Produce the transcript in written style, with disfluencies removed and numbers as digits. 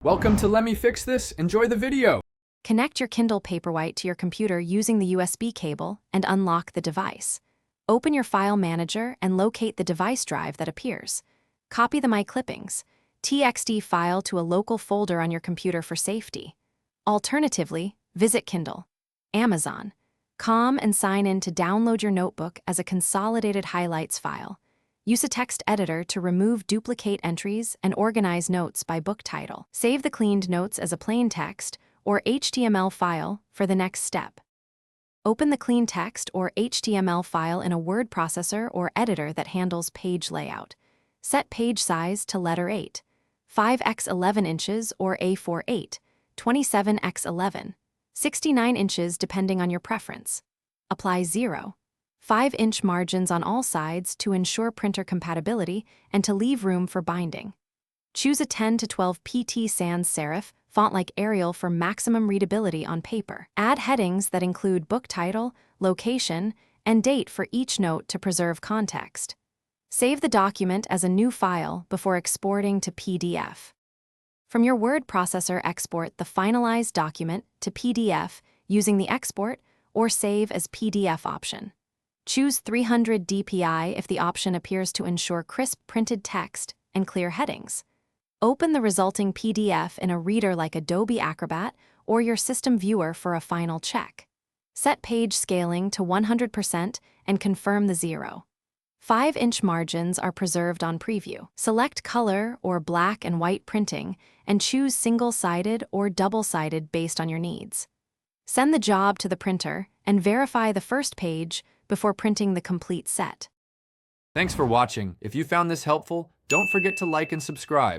Welcome to Let Me Fix This. Enjoy the video. Connect your Kindle Paperwhite to your computer using the USB cable and unlock the device. Open your file manager and locate the device drive that appears. Copy the My Clippings (TXT) file to a local folder on your computer for safety. Alternatively, visit Kindle, Amazon.com and sign in to download your notebook as a consolidated highlights file. Use a text editor to remove duplicate entries and organize notes by book title. Save the cleaned notes as a plain text or HTML file for the next step. Open the clean text or HTML file in a word processor or editor that handles page layout. Set page size to letter 8, 5x11 inches or A4 27x11, 69 inches depending on your preference. Apply 0.5-inch margins on all sides to ensure printer compatibility and to leave room for binding. Choose a 10 to 12 pt sans serif font like Arial for maximum readability on paper. Add headings that include book title, location, and date for each note to preserve context. Save the document as a new file before exporting to PDF. From your word processor, export the finalized document to PDF using the Export or Save as PDF option. Choose 300 dpi if the option appears to ensure crisp printed text and clear headings. Open the resulting PDF in a reader like Adobe Acrobat or your system viewer for a final check. Set page scaling to 100% and confirm the 0.5-inch margins are preserved on preview. Select color or black and white printing and choose single-sided or double-sided based on your needs. Send the job to the printer and verify the first page before printing the complete set. Thanks for watching. If you found this helpful, don't forget to like and subscribe.